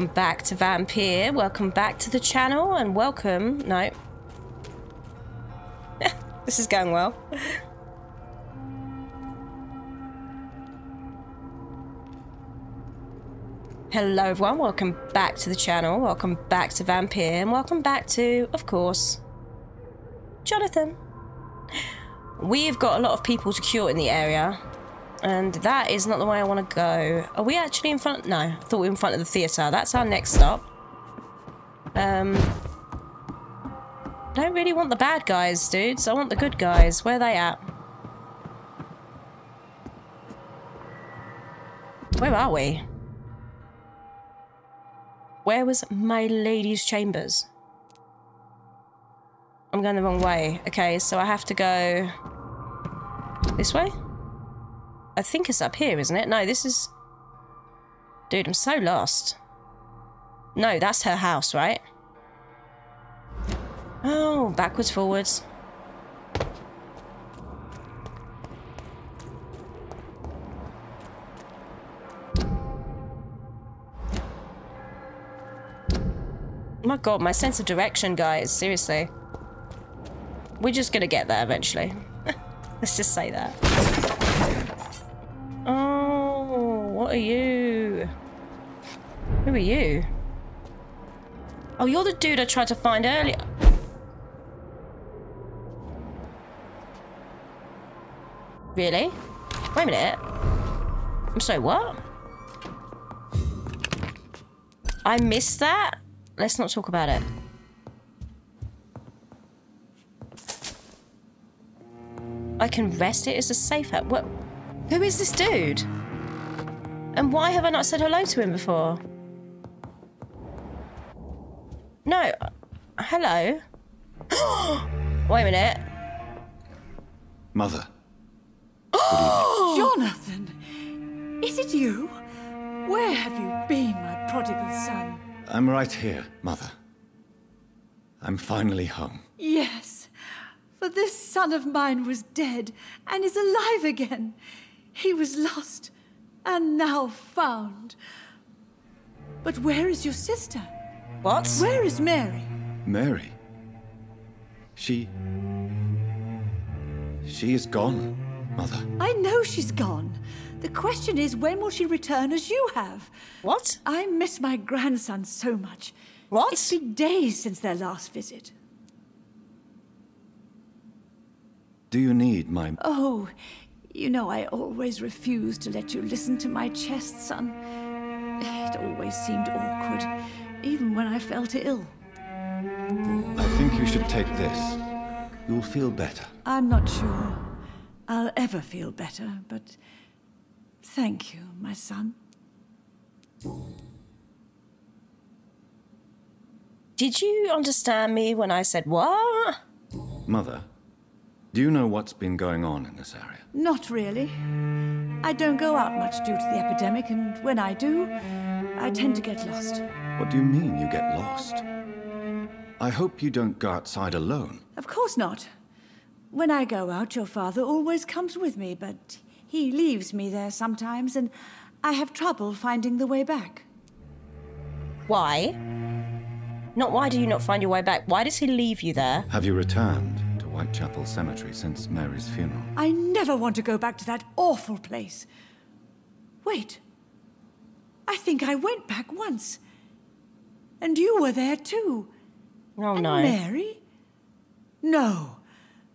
welcome back to Vampyr. Welcome back to the channel and welcome... No. This is going well. Hello everyone, welcome back to the channel. Welcome back to Vampyr and welcome back to, of course, Jonathan. We've got a lot of people to cure in the area. And that is not the way I want to go. Are we actually in front? No, I thought we were in front of the theatre. That's our next stop. Don't really want the bad guys, dudes. I want the good guys. Where are they at? Where are we? Where was my lady's chambers? I'm going the wrong way. Okay, so I have to go this way? I think it's up here, isn't it? No, this is... Dude, I'm so lost. No, that's her house, right? Oh, backwards, forwards. Oh my god, my sense of direction, guys. Seriously. We're just gonna get there eventually. Let's just say that. Oh, what are you? Who are you? Oh, you're the dude I tried to find earlier. Really? Wait a minute. I'm sorry, what? I missed that? Let's not talk about it. I can rest it. It's a safe house. What? Who is this dude? And why have I not said hello to him before? No. Hello? Wait a minute. Mother. Jonathan! Is it you? Where have you been, my prodigal son? I'm right here, Mother. I'm finally home. Yes, for this son of mine was dead and is alive again. He was lost and now found. But where is your sister? What? Where is Mary? Mary? She is gone, Mother. I know she's gone. The question is, when will she return as you have? What? I miss my grandson so much. What? It's been days since their last visit. Do you need my... Oh, you know I always refused to let you listen to my chest, son. It always seemed awkward, even when I felt ill. I think you should take this. You'll feel better. I'm not sure I'll ever feel better, but thank you, my son. Did you understand me when I said what? Mother, do you know what's been going on in this area? Not really. I don't go out much due to the epidemic, and when I do, I tend to get lost. What do you mean you get lost? I hope you don't go outside alone. Of course not. When I go out, your father always comes with me, but he leaves me there sometimes, and I have trouble finding the way back. Why? Not why do you not find your way back? Why does he leave you there? Have you returned to Whitechapel Cemetery since Mary's funeral? I never want to go back to that awful place. Wait. I think I went back once. And you were there too. Oh, and no. Mary? No,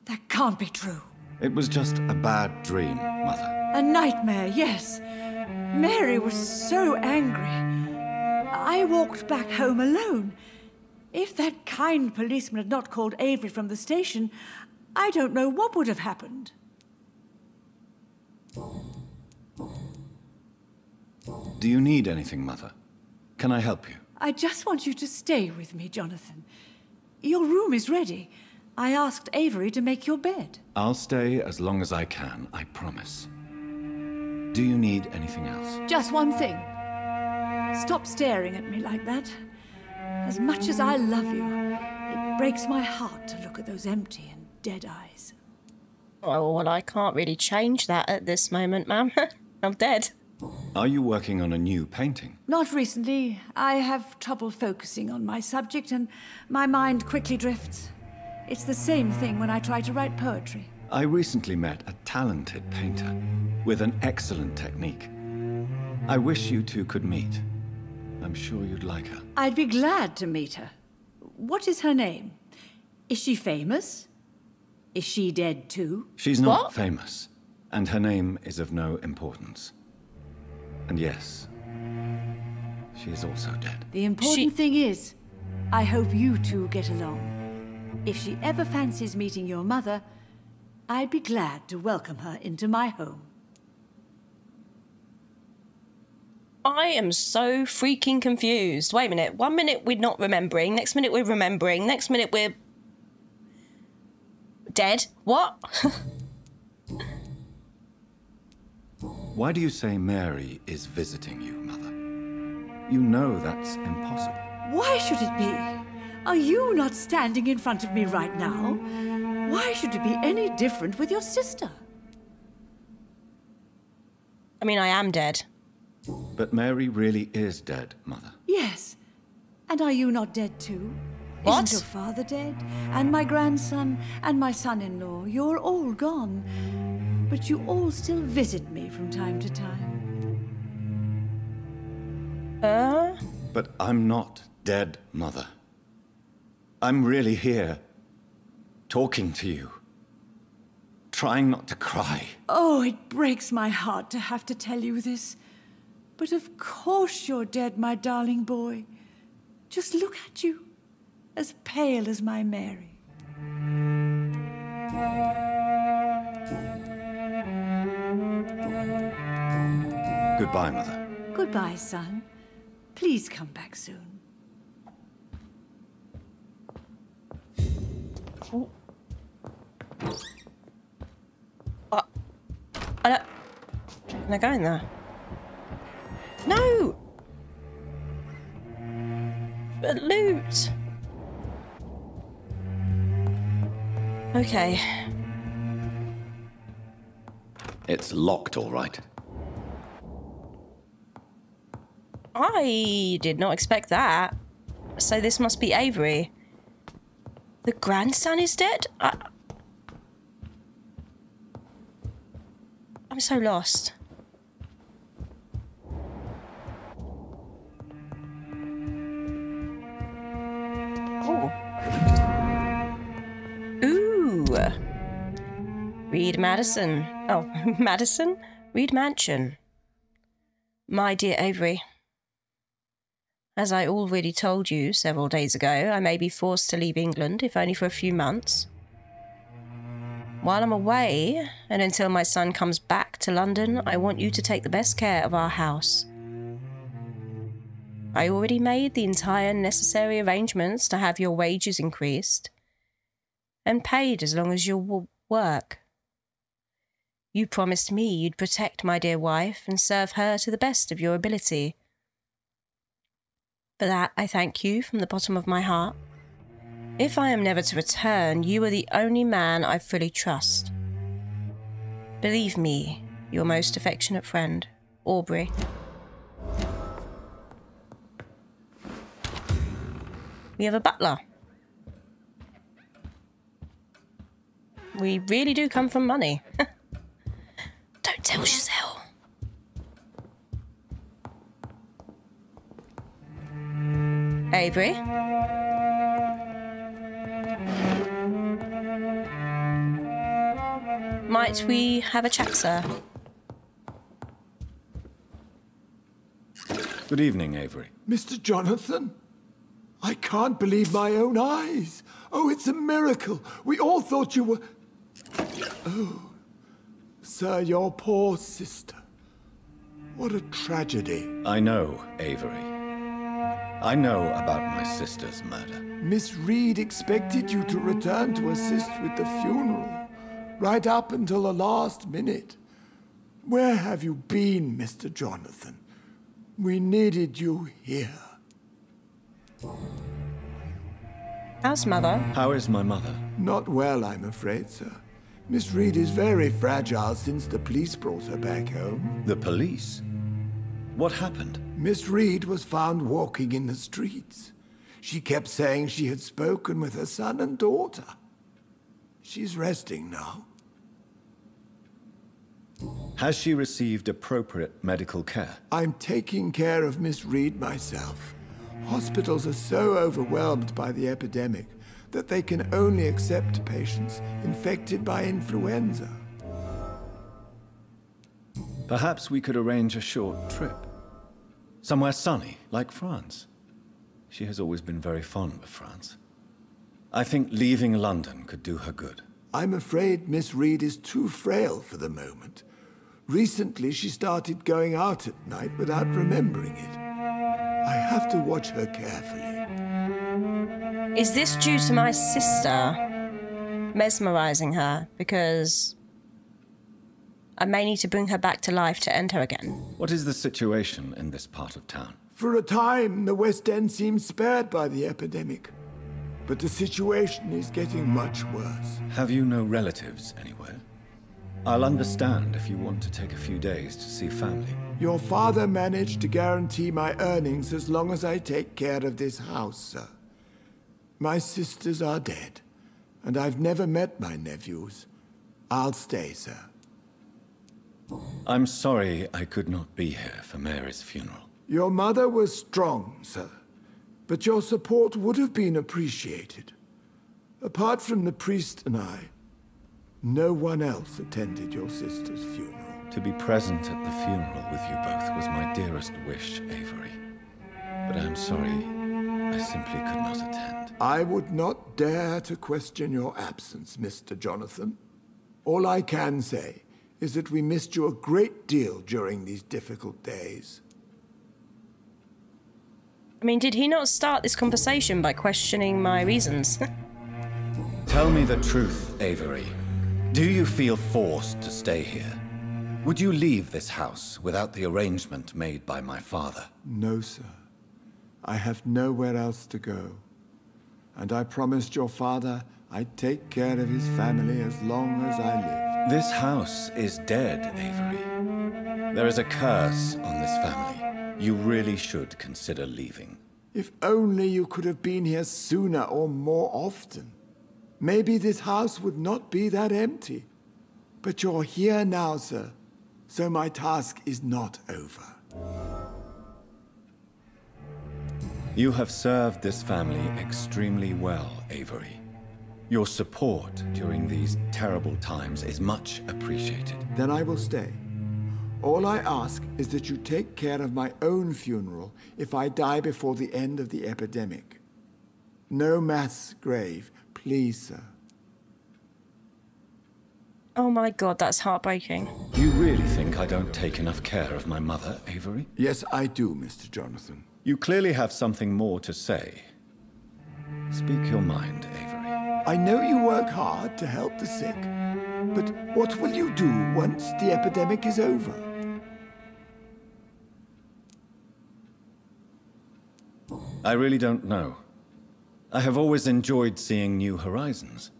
that can't be true. It was just a bad dream, Mother. A nightmare, yes. Mary was so angry. I walked back home alone. If that kind policeman had not called Avery from the station, I don't know what would have happened. Do you need anything, Mother? Can I help you? I just want you to stay with me, Jonathan. Your room is ready. I asked Avery to make your bed. I'll stay as long as I can, I promise. Do you need anything else? Just one thing. Stop staring at me like that. As much as I love you, it breaks my heart to look at those empty and dead eyes. Oh, well, I can't really change that at this moment, ma'am. I'm dead. Are you working on a new painting? Not recently. I have trouble focusing on my subject and my mind quickly drifts. It's the same thing when I try to write poetry. I recently met a talented painter with an excellent technique. I wish you two could meet. I'm sure you'd like her. I'd be glad to meet her. What is her name? Is she famous? Is she dead too? She's not famous, and her name is of no importance. And yes, she is also dead. The important thing is, I hope you two get along. If she ever fancies meeting your mother, I'd be glad to welcome her into my home. I am so freaking confused. Wait a minute. 1 minute we're not remembering. Next minute we're remembering. Next minute we're... dead? What? Why do you say Mary is visiting you, Mother? You know that's impossible. Why should it be? Are you not standing in front of me right now? Why should it be any different with your sister? I mean, I am dead. But Mary really is dead, Mother. Yes. And are you not dead too? What? Isn't your father dead? And my grandson and my son-in-law? You're all gone. But you all still visit me from time to time. But I'm not dead, Mother. I'm really here, talking to you, trying not to cry. Oh, it breaks my heart to have to tell you this. But of course you're dead, my darling boy. Just look at you, as pale as my Mary. Goodbye, Mother. Goodbye, son. Please come back soon. I don't... Can I go in there? No! But loot! Okay. It's locked, all right. I did not expect that. So this must be Avery. The grandson is dead? I'm so lost. Oh. Ooh. Reid Madison. Oh, Madison? Reid Mansion. My dear Avery. As I already told you several days ago, I may be forced to leave England, if only for a few months. While I'm away, and until my son comes back to London, I want you to take the best care of our house. I already made the entire necessary arrangements to have your wages increased, and paid as long as you work. You promised me you'd protect my dear wife and serve her to the best of your ability. For that, I thank you from the bottom of my heart. If I am never to return, you are the only man I fully trust. Believe me, your most affectionate friend, Aubrey. We have a butler. We really do come from money. Don't tell Giselle. Avery? Might we have a chat, sir? Good evening, Avery. Mr. Jonathan? I can't believe my own eyes. Oh, it's a miracle. We all thought you were... Oh, sir, your poor sister. What a tragedy. I know, Avery. I know about my sister's murder. Miss Reid expected you to return to assist with the funeral, right up until the last minute. Where have you been, Mr. Jonathan? We needed you here. How's mother? How is my mother? Not well, I'm afraid, sir. Miss Reid is very fragile since the police brought her back home. The police? What happened? Miss Reid was found walking in the streets. She kept saying she had spoken with her son and daughter. She's resting now. Has she received appropriate medical care? I'm taking care of Miss Reid myself. Hospitals are so overwhelmed by the epidemic that they can only accept patients infected by influenza. Perhaps we could arrange a short trip. Somewhere sunny, like France. She has always been very fond of France. I think leaving London could do her good. I'm afraid Miss Reid is too frail for the moment. Recently, she started going out at night without remembering it. I have to watch her carefully. Is this due to my sister mesmerizing her? Because I may need to bring her back to life to end her again. What is the situation in this part of town? For a time, the West End seemed spared by the epidemic. But the situation is getting much worse. Have you no relatives anywhere? I'll understand if you want to take a few days to see family. Your father managed to guarantee my earnings as long as I take care of this house, sir. My sisters are dead, and I've never met my nephews. I'll stay, sir. I'm sorry I could not be here for Mary's funeral. Your mother was strong, sir, but your support would have been appreciated. Apart from the priest and I, no one else attended your sister's funeral. To be present at the funeral with you both was my dearest wish, Avery. But I'm sorry, I simply could not attend. I would not dare to question your absence, Mr. Jonathan. All I can say is that we missed you a great deal during these difficult days. I mean, did he not start this conversation by questioning my reasons? Tell me the truth, Avery. Do you feel forced to stay here? Would you leave this house without the arrangement made by my father? No, sir. I have nowhere else to go. And I promised your father I'd take care of his family as long as I lived. This house is dead, Avery. There is a curse on this family. You really should consider leaving. If only you could have been here sooner or more often. Maybe this house would not be that empty. But you're here now, sir, so my task is not over. You have served this family extremely well, Avery. Your support during these terrible times is much appreciated. Then I will stay. All I ask is that you take care of my own funeral if I die before the end of the epidemic. No mass grave, please, sir. Oh my god, that's heartbreaking. You really think I don't take enough care of my mother, Avery? Yes, I do, Mr. Jonathan. You clearly have something more to say. Speak your mind, Avery. I know you work hard to help the sick, but what will you do once the epidemic is over? I really don't know. I have always enjoyed seeing new horizons.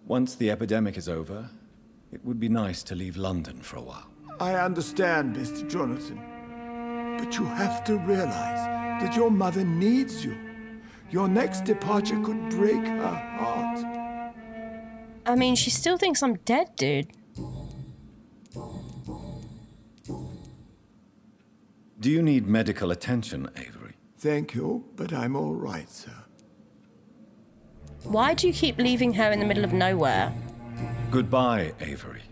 Once the epidemic is over, it would be nice to leave London for a while. I understand, Mr. Jonathan. But you have to realize that your mother needs you. Your next departure could break her heart. I mean, she still thinks I'm dead, dude. Do you need medical attention, Avery? Thank you, but I'm all right, sir. Why do you keep leaving her in the middle of nowhere? Goodbye, Avery.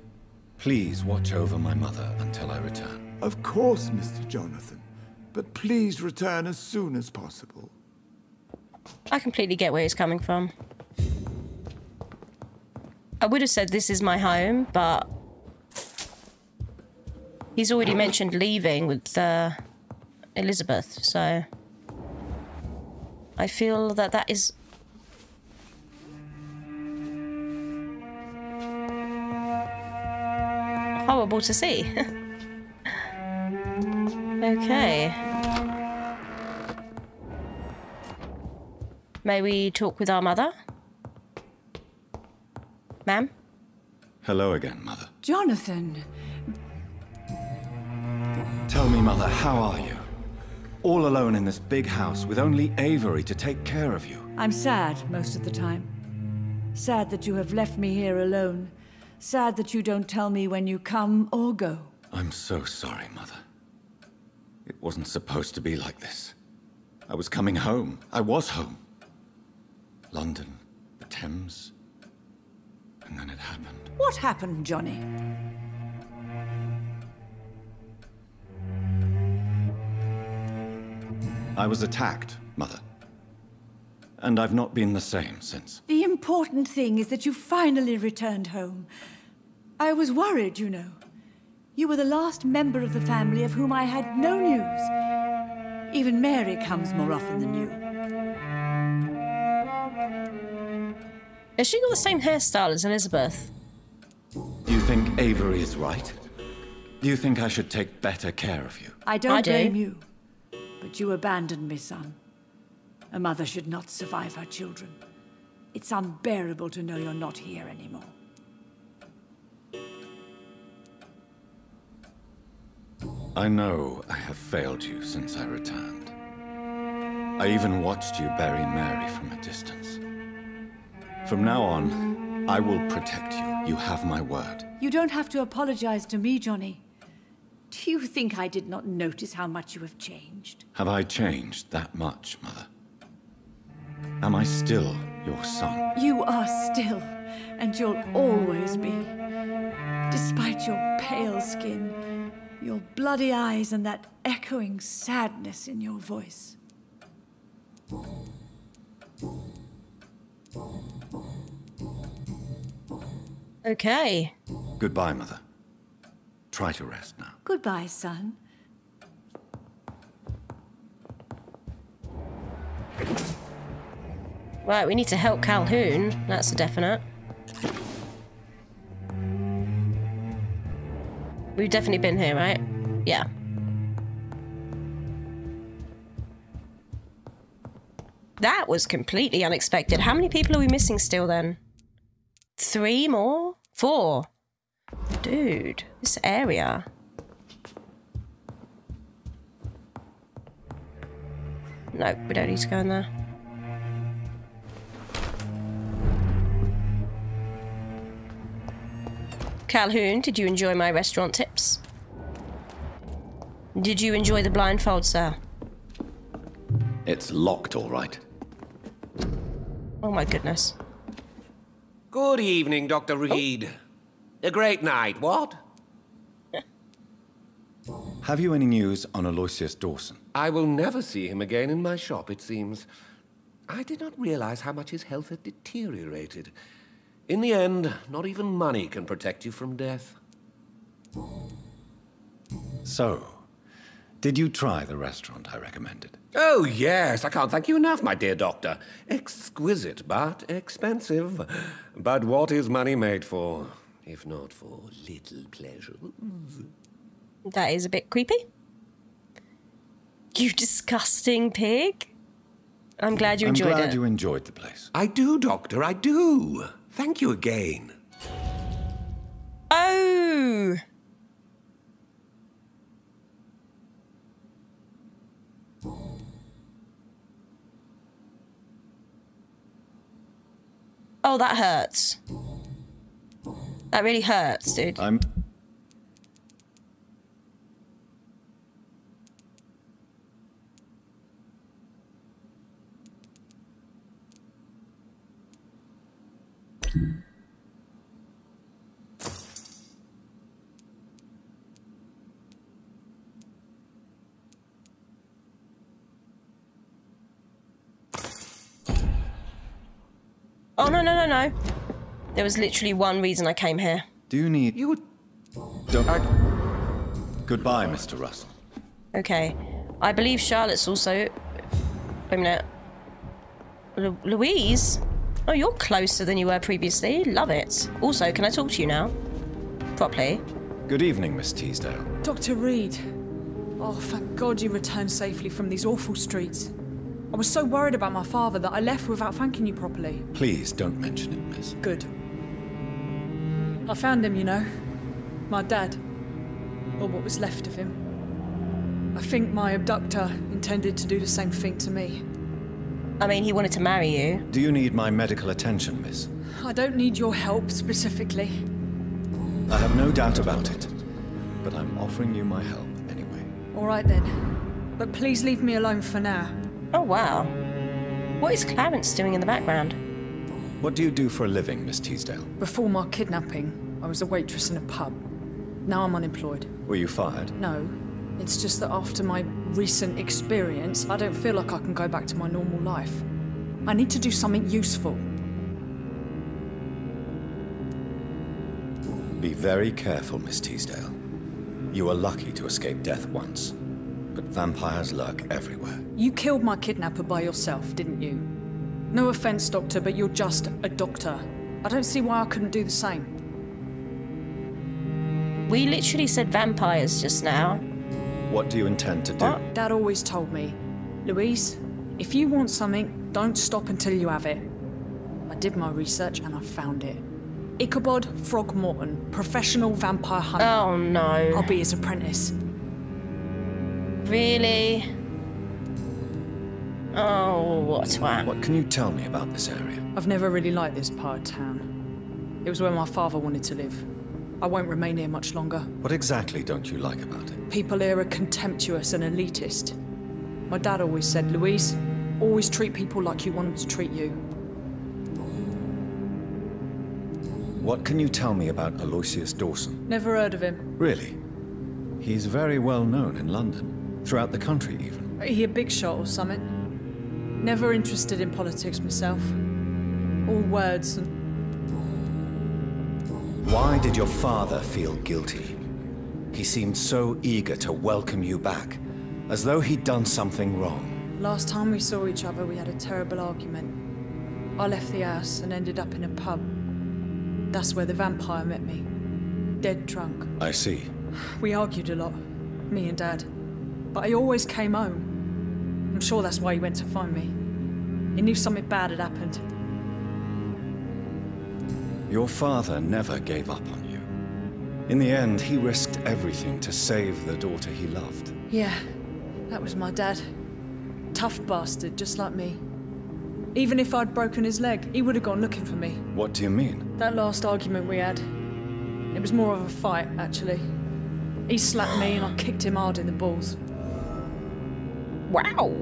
Please watch over my mother until I return. Of course, Mr. Jonathan. But please return as soon as possible. I completely get where he's coming from. I would have said this is my home, but he's already mentioned leaving with Elizabeth, so I feel that that is horrible to see. Okay. May we talk with our mother? Ma'am? Hello again, Mother. Jonathan. Tell me me, Mother, how are you? All alone in this big house with only Avery to take care of you. I'm sad most of the time. Sad that you have left me here alone. Sad that you don't tell me when you come or go. I'm so sorry, Mother. It wasn't supposed to be like this. I was coming home. I was home. London, the Thames, and then it happened. What happened, Johnny? I was attacked, Mother. And I've not been the same since. The important thing is that you finally returned home. I was worried, you know. You were the last member of the family of whom I had no news. Even Mary comes more often than you. Has she got the same hairstyle as Elizabeth? Do you think Avery is right? Do you think I should take better care of you? I don't blame you. But you abandoned me, son. A mother should not survive her children. It's unbearable to know you're not here anymore. I know I have failed you since I returned. I even watched you bury Mary from a distance. From now on, I will protect you. You have my word. You don't have to apologize to me, Johnny. Do you think I did not notice how much you have changed? Have I changed that much, Mother? Am I still your son? You are still, and you'll always be. Despite your pale skin, your bloody eyes, and that echoing sadness in your voice. Okay. Goodbye, Mother. Try to rest now. Goodbye, son. Right, we need to help Calhoun. That's a definite. We've definitely been here, right? Yeah. That was completely unexpected. How many people are we missing still then? 3 more? 4? Dude, this area. No, we don't need to go in there. Calhoun, did you enjoy my restaurant tips? Did you enjoy the blindfold, sir? It's locked, all right. Oh my goodness. Good evening, Dr. Reid. A great night, what? Have you any news on Aloysius Dawson? I will never see him again in my shop, it seems. I did not realize how much his health had deteriorated. In the end, not even money can protect you from death. So, did you try the restaurant I recommended? Oh, yes. I can't thank you enough, my dear doctor. Exquisite, but expensive. But what is money made for, if not for little pleasures? That is a bit creepy. You disgusting pig. I'm glad you enjoyed it. I'm glad you enjoyed the place. I do, Doctor, I do. Thank you again. Oh! Oh, that hurts. That really hurts, dude. Oh, no, no, no, no. There was literally one reason I came here. Do you need... You would... Don't... Goodbye, Mr. Russell. Okay. I believe Charlotte's also... Wait a minute. Louise? Oh, you're closer than you were previously. Love it. Also, can I talk to you now? Properly. Good evening, Miss Teasdale. Dr. Reid. Oh, thank God you returned safely from these awful streets. I was so worried about my father that I left without thanking you properly. Please don't mention it, miss. Good. I found him, you know. My dad. Or what was left of him. I think my abductor intended to do the same thing to me. I mean, he wanted to marry you. Do you need my medical attention, miss? I don't need your help specifically. I have no doubt about it, but I'm offering you my help anyway. All right then, but please leave me alone for now. Oh, wow. What is Clarence doing in the background? What do you do for a living, Miss Teasdale? Before my kidnapping, I was a waitress in a pub. Now I'm unemployed. Were you fired? No, it's just that after my recent experience, I don't feel like I can go back to my normal life. I need to do something useful. Be very careful, Miss Teasdale. You were lucky to escape death once, but vampires lurk everywhere. You killed my kidnapper by yourself, didn't you? No offense, Doctor, but you're just a doctor. I don't see why I couldn't do the same. We literally said vampires just now. What do you intend to do? What? Dad always told me, Louise, if you want something, don't stop until you have it. I did my research and I found it. Ichabod Throgmorton, professional vampire hunter. Oh no. I'll be his apprentice. Really? Oh, what a twat. What can you tell me about this area? I've never really liked this part of town. It was where my father wanted to live. I won't remain here much longer. What exactly don't you like about it? People here are contemptuous and elitist. My dad always said, Louise, always treat people like you want them to treat you. What can you tell me about Aloysius Dawson? Never heard of him. Really? He's very well known in London, throughout the country even. He a big shot or something? Never interested in politics myself. All words and... Why did your father feel guilty? He seemed so eager to welcome you back, as though he'd done something wrong. Last time we saw each other, we had a terrible argument. I left the house and ended up in a pub. That's where the vampire met me. Dead drunk. I see. We argued a lot, me and Dad. But I always came home. I'm sure that's why he went to find me. He knew something bad had happened. Your father never gave up on you. In the end, he risked everything to save the daughter he loved. Yeah, that was my dad. Tough bastard, just like me. Even if I'd broken his leg, he would have gone looking for me. What do you mean? That last argument we had, it was more of a fight, actually. He slapped me and I kicked him hard in the balls. Wow.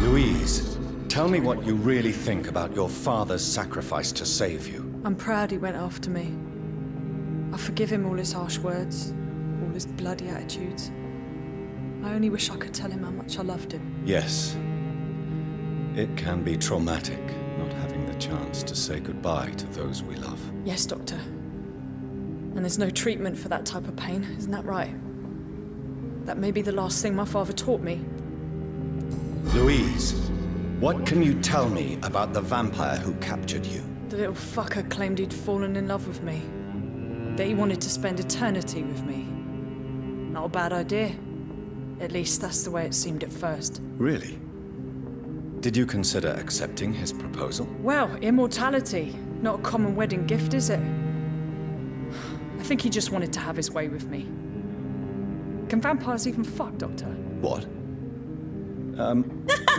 Louise, tell me what you really think about your father's sacrifice to save you. I'm proud he went after me. I forgive him all his harsh words, all his bloody attitudes. I only wish I could tell him how much I loved him. Yes. It can be traumatic, not having the chance to say goodbye to those we love. Yes, Doctor. And there's no treatment for that type of pain, isn't that right? That may be the last thing my father taught me. Louise, what can you tell me about the vampire who captured you? The little fucker claimed he'd fallen in love with me. That he wanted to spend eternity with me. Not a bad idea. At least that's the way it seemed at first. Really? Did you consider accepting his proposal? Well, immortality. Not a common wedding gift, is it? I think he just wanted to have his way with me. Can vampires even fuck, Doctor? What?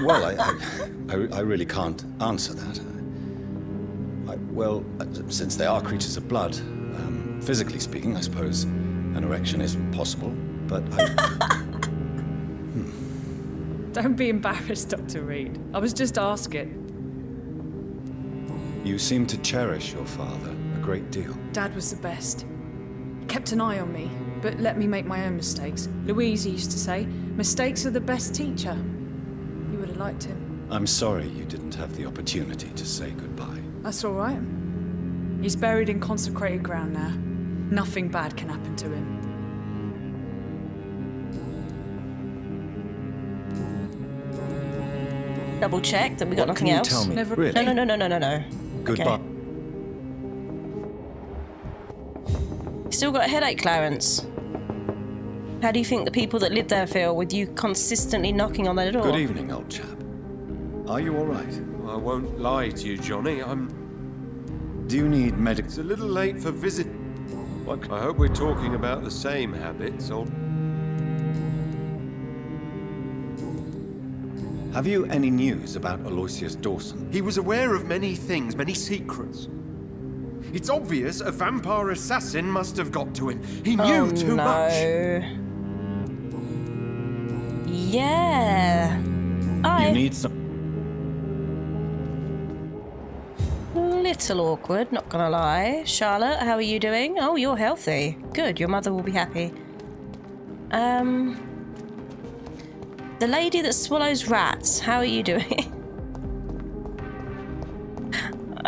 Well, I really can't answer that. Well, since they are creatures of blood, physically speaking, I suppose an erection is possible, but Don't be embarrassed, Dr. Reid. I was just asking. You seem to cherish your father a great deal. Dad was the best. He kept an eye on me, but let me make my own mistakes. Louise used to say, mistakes are the best teacher. You would have liked him. I'm sorry you didn't have the opportunity to say goodbye. That's all right. He's buried in consecrated ground now. Nothing bad can happen to him. Double check that we got nothing else. Tell me? Never- Really? No. Goodbye. Okay. Still got a headache, Clarence. How do you think the people that live there feel with you consistently knocking on their door? Good evening, old chap. Are you all right? I won't lie to you, Johnny. Do you need medical... It's a little late for visit. I hope we're talking about the same habits, or... Have you any news about Aloysius Dawson? He was aware of many things, many secrets. It's obvious a vampire assassin must have got to him. He knew too much. Yeah. You need some... Little awkward, not gonna lie. Charlotte, how are you doing? Oh, you're healthy. Good, your mother will be happy. The lady that swallows rats, how are you doing?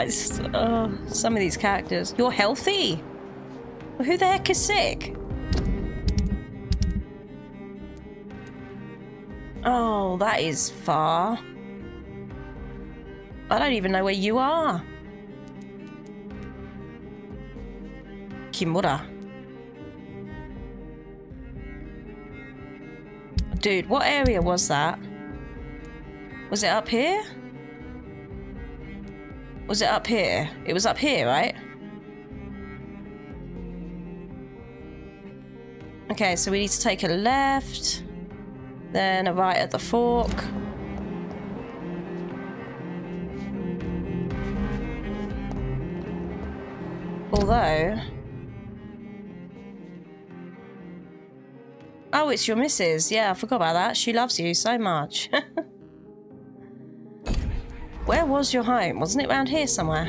Some of these characters. You're healthy? Who the heck is sick? Oh, that is far. I don't even know where you are. Kimura. Dude, what area was that? Was it up here? Was it up here? It was up here, right? Okay, so we need to take a left, then a right at the fork. Although... Oh, it's your missus. Yeah, I forgot about that. She loves you so much. Where was your home? Wasn't it around here somewhere?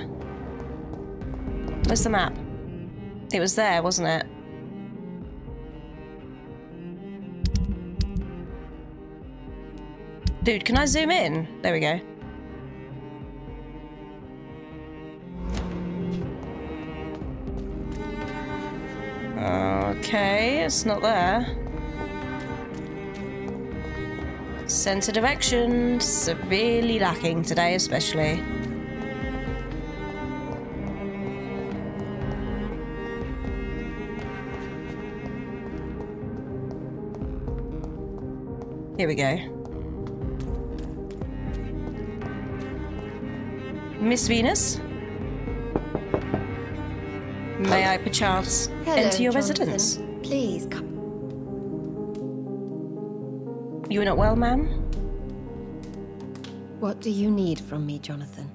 Where's the map? It was there, wasn't it? Dude, can I zoom in? There we go. Okay, it's not there. Sense of direction, severely lacking today especially. Here we go. Miss Venus? May I perchance enter your residence? Please come. You are not well, ma'am? What do you need from me, Jonathan?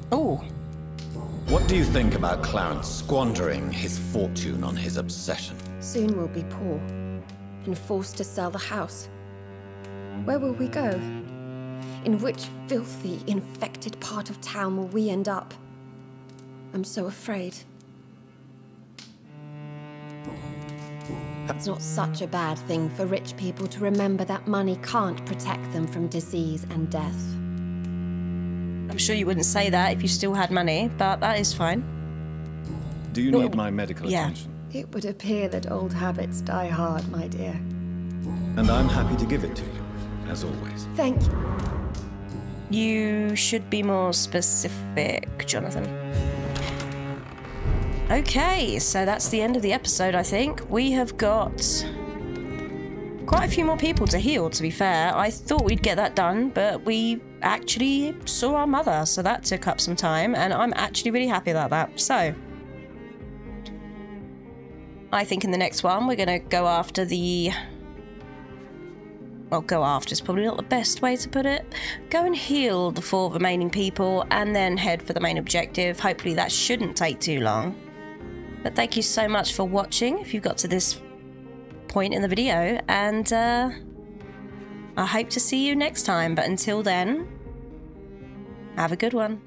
Oh. What do you think about Clarence squandering his fortune on his obsession? Soon we'll be poor and forced to sell the house. Where will we go? In which filthy, infected part of town will we end up? I'm so afraid. It's not such a bad thing for rich people to remember that money can't protect them from disease and death. I'm sure you wouldn't say that if you still had money, but that is fine. Do you need my medical attention? It would appear that old habits die hard, my dear. And I'm happy to give it to you, as always. Thank you. You should be more specific, Jonathan. Okay, so that's the end of the episode, I think. We have got quite a few more people to heal, to be fair. I thought we'd get that done, but we actually saw our mother, so that took up some time, and I'm actually really happy about that. So, I think in the next one, we're going to go after the... Well, go after is probably not the best way to put it. Go and heal the 4 remaining people, and then head for the main objective. Hopefully that shouldn't take too long. But thank you so much for watching, if you've got to this point in the video, and I hope to see you next time. But until then, have a good one.